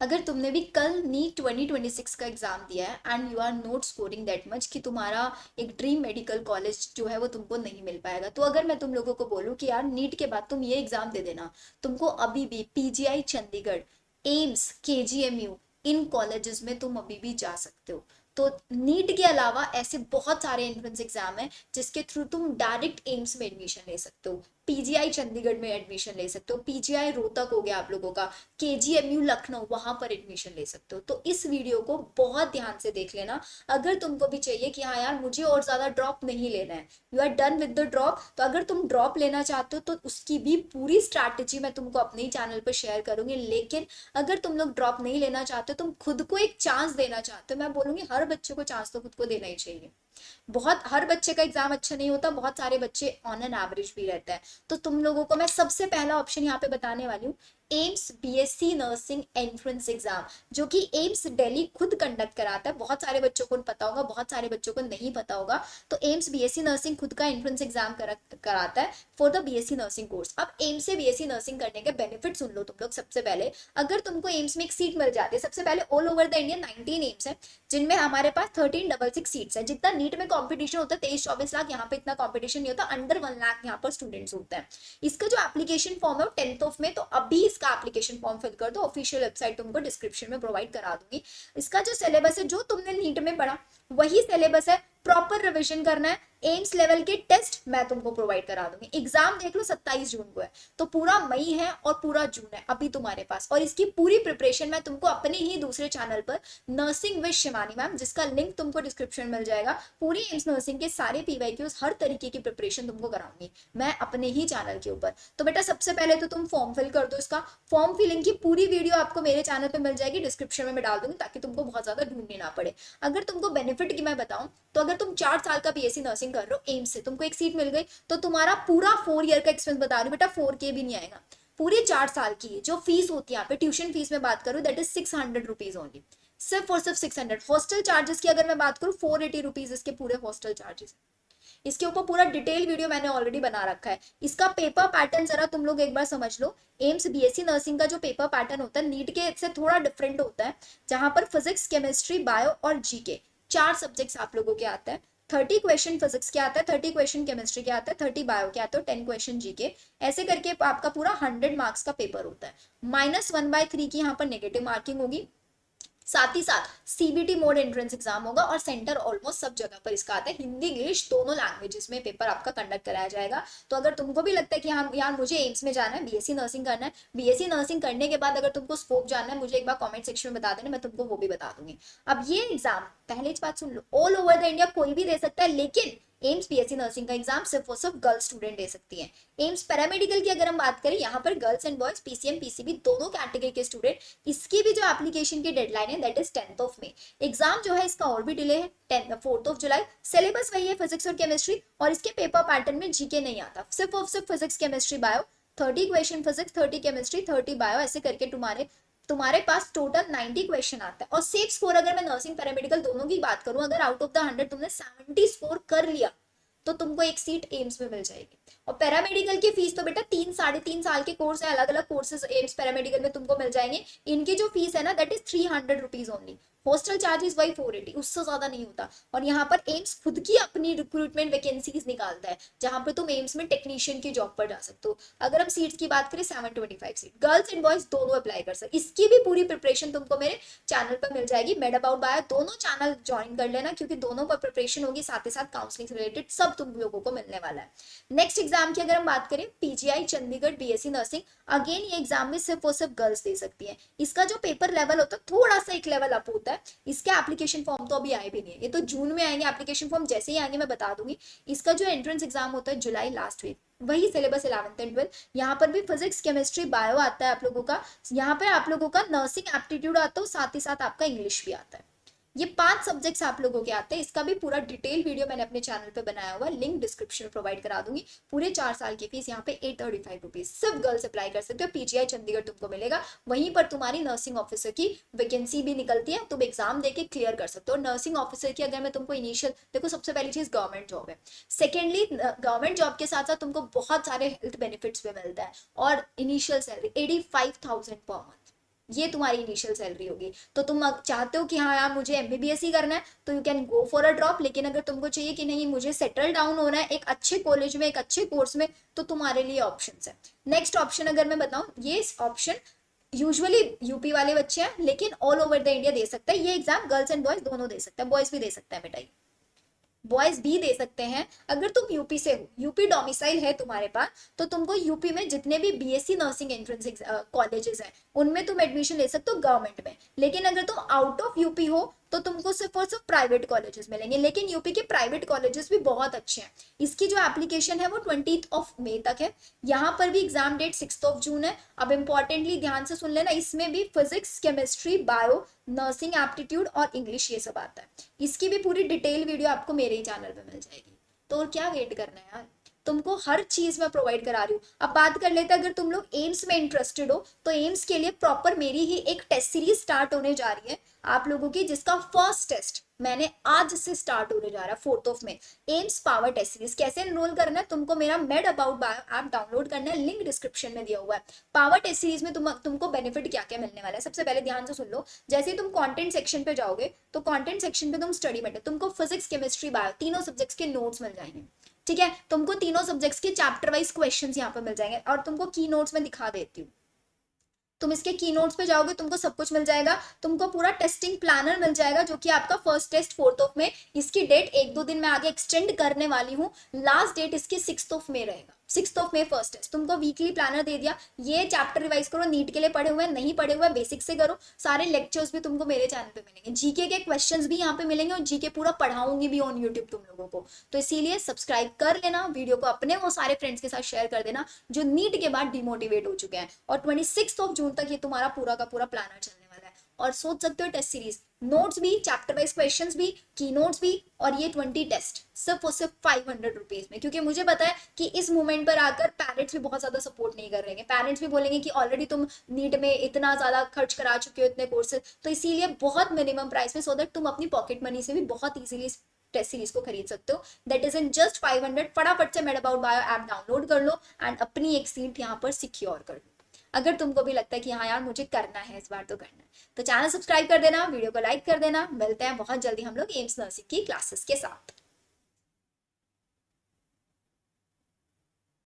अगर तुमने भी कल नीट 2026 का एग्जाम दिया है and you are not scoring that much कि तुम्हारा एक ड्रीम मेडिकल कॉलेज जो है वो तुमको नहीं मिल पाएगा, तो अगर मैं तुम लोगों को बोलूँ कि यार नीट के बाद तुम ये एग्जाम दे देना, तुमको अभी भी पीजीआई चंडीगढ़, एम्स, केजीएमयू, इन कॉलेजेस में तुम अभी भी जा सकते हो। तो नीट के अलावा ऐसे बहुत सारे एंट्रेंस एग्जाम है जिसके थ्रू तुम डायरेक्ट एम्स में एडमिशन ले सकते हो, पीजीआई चंडीगढ़ में एडमिशन ले सकते हो, पीजीआई रोहतक हो गया आप लोगों का, केजीएमयू लखनऊ, वहां पर एडमिशन ले सकते हो। तो इस वीडियो को बहुत ध्यान से देख लेना। अगर तुमको भी चाहिए कि हाँ यार मुझे और ज्यादा ड्रॉप नहीं लेना है, you are done with the drop, तो अगर तुम ड्रॉप लेना चाहते हो तो उसकी भी पूरी स्ट्रैटेजी मैं तुमको अपने ही चैनल पर शेयर करूंगी। लेकिन अगर तुम लोग ड्रॉप नहीं लेना चाहते हो, तुम खुद को एक चांस देना चाहते हो, मैं बोलूंगी हर बच्चे को चांस तो खुद को देना ही चाहिए। बहुत हर बच्चे का एग्जाम अच्छा नहीं होता, बहुत सारे बच्चे ऑन एन एवरेज भी रहते हैं। तो तुम लोगों को मैं सबसे पहला ऑप्शन यहाँ पे बताने वाली हूँ, AIIMS BSc nursing entrance exam, जो कि एम्स दिल्ली खुद कंडक्ट कराता है। बहुत सारे बच्चों को पता होगा, बहुत सारे बच्चों को नहीं पता होगा। तो एम्स बीएससी नर्सिंग खुद का एंट्रेंस एग्जाम कराता है for the BSc nursing course. अब एम्स से बीएससी नर्सिंग करने के बेनिफिट सुन लो तुम लोग। सबसे पहले अगर तुमको एम्स में एक सीट मिल जाती है, सबसे पहले all over the India 19 AIIMS है जिनमें हमारे पास 1366 सीट्स है। जितना नीट में कंपटीशन होता है 23-24 लाख, यहाँ पे इतना कंपटीशन नहीं होता, अंडर 1 लाख यहाँ पर स्टूडेंट्स होते हैं। इसका जो एप्लीकेशन फॉर्म है वो 10th में, तो अभी इसका एप्लीकेशन फॉर्म फिल कर दो, ऑफिशियल वेबसाइट तुमको डिस्क्रिप्शन में प्रोवाइड करा दूंगी। इसका जो सिलेबस है जो तुमने नीट में पढ़ा वही सिलेबस है, प्रॉपर रिविजन करना है। एम्स लेवल के टेस्ट मैं तुमको प्रोवाइड करा दूंगी। एग्जाम देख लो 27 जून को है, तो पूरा मई है और पूरा जून है अभी तुम्हारे पास, और इसकी पूरी प्रिपरेशन मैं तुमको अपने ही दूसरे चैनल पर नर्सिंग विद शिवानी मैम, जिसका लिंक तुमको डिस्क्रिप्शन मिल जाएगा, पूरी एम्स नर्सिंग के सारे पीवाईक्यूज हर तरीके की प्रिपरेशन तुमको कराऊंगी मैं अपने ही चैनल के ऊपर। तो बेटा सबसे पहले तो तुम फॉर्म फिल कर दो। इसका फॉर्म फिलिंग की पूरी वीडियो आपको मेरे चैनल पे मिल जाएगी, डिस्क्रिप्शन में मैं डाल दूंगी ताकि तुमको बहुत ज्यादा ढूंढनी ना पड़े। अगर तुमको बेनिफिट की मैं बताऊं, तो अगर तुम 4 साल का बीएससी नर्सिंग कर रहे हो एम्स से, तुमको एक सीट मिल गई, तो तुम्हारा पूरा 4 ईयर का एक्सपेंस बता रही हूँ बेटा, 4K भी नहीं आएगा। पूरे 4 साल की जो फीस होती है यहाँ पे, ट्यूशन फीस में बात करूँ, दैट इज 600 रुपीज ओनली, सिर्फ और सिर्फ 600। हॉस्टल चार्जेस की अगर मैं बात करूँ 480 रुपीज इसके पूरे हॉस्टल चार्जेस। इसके ऊपर पूरा डिटेल वीडियो मैंने ऑलरेडी बना रखा है। इसका पेपर पैटर्न जरा तुम लोग एक बार समझ लो। एम्स बीएससी नर्सिंग का जो पेपर पैटर्न होता है नीट के से थोड़ा डिफरेंट होता है, जहां पर फिजिक्स, केमिस्ट्री, बायो और जीके 4 सब्जेक्ट्स आप लोगों के आते हैं। 30 क्वेश्चन फिजिक्स के आता है, 30 क्वेश्चन केमिस्ट्री के आता है, 30 बायो के आते हैं, 10 क्वेश्चन जीके। ऐसे करके आपका पूरा 100 मार्क्स का पेपर होता है। -1/3 की यहाँ पर नेगेटिव मार्किंग होगी। साथ ही साथ सीबीटी मोड एंट्रेंस एग्जाम होगा, और सेंटर ऑलमोस्ट सब जगह पर इसका आता है, हिंदी इंग्लिश दोनों लैंग्वेजेस में पेपर आपका कंडक्ट कराया जाएगा। तो अगर तुमको भी लगता है कि हाँ यार मुझे एम्स में जाना है, बीएससी नर्सिंग करना है, बीएससी नर्सिंग करने के बाद अगर तुमको स्कोप जानना है, मुझे एक बार कमेंट सेक्शन में बता देना, मैं तुमको वो भी बता दूंगी। अब ये एग्जाम, पहले बात सुन लो, ऑल ओवर द इंडिया कोई भी दे सकता है, लेकिन एम्स बीएससी नर्सिंग का एग्जाम सिर्फ और सिर्फ गर्ल्स स्टूडेंट दे सकती है। एम्स पैरामेडिकल की अगर हम बात करें, यहाँ पर girls and boys, PCM PCB दोनों कैटेगरी के स्टूडेंट, इसकी भी जो एप्लीकेशन की डेडलाइन है दैट इज 10th में। एग्जाम जो है इसका और भी डिले है, 4 जुलाई। सिलेबस वही है, फिजिक्स और केमिस्ट्री, और इसके पेपर पैटर्न में जीके नहीं आता, सिर्फ और सिर्फ physics, chemistry, bio. 30 question physics, 30 chemistry, 30 bio, ऐसे करके तुम्हारे तुम्हारे पास टोटल 90 क्वेश्चन आता है। और सेफ स्कोर अगर मैं नर्सिंग पैरामेडिकल दोनों की बात करूं, अगर आउट ऑफ द 100 तुमने 70 स्कोर कर लिया, तो तुमको एक सीट एम्स में मिल जाएगी। और पैरामेडिकल की फीस तो बेटा 3-3.5 साल के कोर्स है, अलग अलग कोर्सेज एम्स पैरामेडिकल में तुमको मिल जाएंगे। इनकी जो फीस है ना that is 300 rupees only. Hostel charges वही 480, उससे ज्यादा नहीं होता। और यहाँ पर एम्स खुद की अपनी रिक्रूटमेंट वैकेंसीज निकालता है, जहां पर तुम एम्स में टेक्नीशियन की जॉब पर जा सकते हो। अगर हम सीट्स की बात करें, 725 सीट, गर्ल्स एंड बॉयज दोनों अप्लाई कर सकते। इसकी भी पूरी प्रिपरेशन तुमको मेरे चैनल पर मिल जाएगी, मेड अबाउट बाय, दोनों चैनल ज्वाइन कर लेना, क्योंकि दोनों पर प्रिपरेशन होगी, साथ ही साथ काउंसलिंग से रिलेटेड सब तुम लोगों को मिलने वाला है। नेक्स्ट एग्जाम की अगर हम बात करें, PGI Chandigarh BSc nursing, again ये एग्जाम में सिर्फ और सिर्फ गर्ल्स दे सकती है। इसका जो पेपर लेवल होता है थोड़ा सा एक लेवल अप होता है। इसके एप्लीकेशन फॉर्म तो अभी आए भी नहीं है, ये तो जून में आएंगे एप्लीकेशन फॉर्म, जैसे ही आएंगे मैं बता दूंगी। इसका जो एंट्रेंस एग्जाम होता है जुलाई लास्ट वीक, वही सिलेबस 11th एंड 12th। यहाँ पर भी फिजिक्स, केमिस्ट्री, बायो आता है आप लोगों का। यहाँ पे आप लोगों का नर्सिंग एप्टीट्यूड आता है, साथ ही साथ आपका इंग्लिश भी आता है। ये 5 सब्जेक्ट्स आप लोगों के आते हैं। इसका भी पूरा डिटेल वीडियो मैंने अपने चैनल पे बनाया हुआ है, लिंक डिस्क्रिप्शन में प्रोवाइड करा दूंगी। पूरे 4 साल की फीस यहाँ पे 835 रुपीज, सिर्फ गर्ल्स अप्लाई कर सकते हो। पीजीआई चंडीगढ़ तुमको मिलेगा, वहीं पर तुम्हारी नर्सिंग ऑफिसर की वैकेंसी भी निकलती है, तुम एग्जाम देके क्लियर कर सकते हो। नर्सिंग ऑफिसर की अगर मैं तुमको इनिशियल देखो, सबसे पहली चीज गवर्नमेंट जॉब है। सेकेंडली, गवर्नमेंट जॉब के साथ साथ तुमको बहुत सारे हेल्थ बेनिफिट्स भी मिलता है, और इनिशियल सैलरी 85,000 पर मंथ। ये तुम्हारी इनिशियल सैलरी होगी। तो तुम चाहते हो कि हाँ यार मुझे एमबीबीएस ही करना है, तो you can go for a drop. लेकिन अगर तुमको चाहिए कि नहीं मुझे सेटल डाउन होना है एक अच्छे कॉलेज में, एक अच्छे कोर्स में, तो तुम्हारे लिए ऑप्शन है। नेक्स्ट ऑप्शन अगर मैं बताऊं, ये ऑप्शन यूजुअली यूपी वाले बच्चे हैं, लेकिन ऑल ओवर द इंडिया दे सकते हैं ये एग्जाम। गर्ल्स एंड बॉयज दोनों दे सकते हैं, बॉयज भी दे सकते हैं बेटा, बॉयज भी दे सकते हैं। अगर तुम यूपी से हो, यूपी डोमिसाइल है तुम्हारे पास, तो तुमको यूपी में जितने भी बीएससी नर्सिंग एंट्रेंस कॉलेजेस हैं उनमें तुम एडमिशन ले सकते हो गवर्नमेंट में। लेकिन अगर तुम आउट ऑफ यूपी हो तो तुमको सिर्फ और सिर्फ प्राइवेट कॉलेजेस मिलेंगे। लेकिन यूपी के प्राइवेट कॉलेजेस भी बहुत अच्छे हैं। इसकी जो एप्लीकेशन है वो 20 तक है। यहाँ पर भी एग्जाम डेट 6 जून है। अब इंपॉर्टेंटली ध्यान से सुन लेना, इसमें भी physics, chemistry, bio, nursing aptitude और इंग्लिश ये सब आता है। इसकी भी पूरी डिटेल वीडियो आपको मेरे ही चैनल पे मिल जाएगी। तो और क्या वेट करना है यार, तुमको हर चीज मैं प्रोवाइड करा रही हूँ। अब बात कर लेते हैं, अगर तुम लोग एम्स में इंटरेस्टेड हो तो एम्स के लिए प्रॉपर मेरी ही एक टेस्ट सीरीज स्टार्ट होने जा रही है आप लोगों की, जिसका फर्स्ट टेस्ट मैंने आज से स्टार्ट होने जा रहा है 4 में। एम्स पावर टेस्ट सीरीज कैसे एनरोल करना है, तुमको मेरा made about bio app download करना है, लिंक डिस्क्रिप्शन में दिया हुआ है। पावर टेस्ट सीरीज में तुमको बेनिफिट क्या क्या मिलने वाला है, सबसे पहले ध्यान से सुन लो। जैसे ही तुम कंटेंट सेक्शन पे जाओगे तो कंटेंट सेक्शन पे तुम स्टडी मटेरियल, तुमको फिजिक्स, केमिस्ट्री, बायो तीनों सब्जेक्ट्स के नोट्स मिल जाएंगे। ठीक है, तुमको तीनों सब्जेक्ट्स के चैप्टर वाइज क्वेश्चंस यहाँ पे मिल जाएंगे, और तुमको की नोट्स में दिखा देती हूँ। तुम इसके की नोट्स पे जाओगे तुमको सब कुछ मिल जाएगा। तुमको पूरा टेस्टिंग प्लानर मिल जाएगा, जो कि आपका फर्स्ट टेस्ट 4 में, इसकी डेट 1-2 दिन में आगे एक्सटेंड करने वाली हूँ। लास्ट डेट इसकी 6 में रहेगा, 6 में फर्स्ट टेस्ट। तुमको वीकली प्लानर दे दिया, ये चैप्टर रिवाइज करो। नीट के लिए पढ़े हुए हैं, नहीं पढ़े हुए बेसिक से करो। सारे लेक्चर्स भी तुमको मेरे चैनल पे मिलेंगे, जीके के क्वेश्चंस भी यहाँ पे मिलेंगे, और जीके पूरा पढ़ाऊंगी भी ऑन यूट्यूब तुम लोगों को। तो इसीलिए सब्सक्राइब कर लेना, वीडियो को अपने वो सारे फ्रेंड्स के साथ शेयर कर देना जो नीट के बाद डिमोटिवेट हो चुके हैं। और 26 जून तक ये तुम्हारा पूरा का पूरा प्लानर चलने वाला है। और सोच सकते हो टेस्ट सीरीज, नोट्स भी, चैप्टर वाइज क्वेश्चंस भी, की नोट्स भी, और ये 20 टेस्ट सिर्फ और सिर्फ 500 रुपीज में। क्योंकि मुझे पता है कि इस मोमेंट पर आकर पेरेंट्स भी बहुत ज्यादा सपोर्ट नहीं कर रहे हैं। पेरेंट्स भी बोलेंगे कि ऑलरेडी तुम नीट में इतना ज्यादा खर्च करा चुके हो, इतने कोर्सेज, तो इसीलिए बहुत मिनिमम प्राइस में, सो दैट तुम अपनी पॉकेट मनी से भी बहुत इजीली टेस्ट सीरीज को खरीद सकते हो। That is in just 500। फटाफट से made about bio app download कर लो एंड अपनी एक सीट यहाँ पर सिक्योर कर लो। अगर तुमको भी लगता है कि हाँ यार मुझे करना है, इस बार तो करना है, तो चैनल सब्सक्राइब कर देना, वीडियो को लाइक कर देना। मिलते हैं बहुत जल्दी हम लोग एम्स नर्सिंग की क्लासेस के साथ।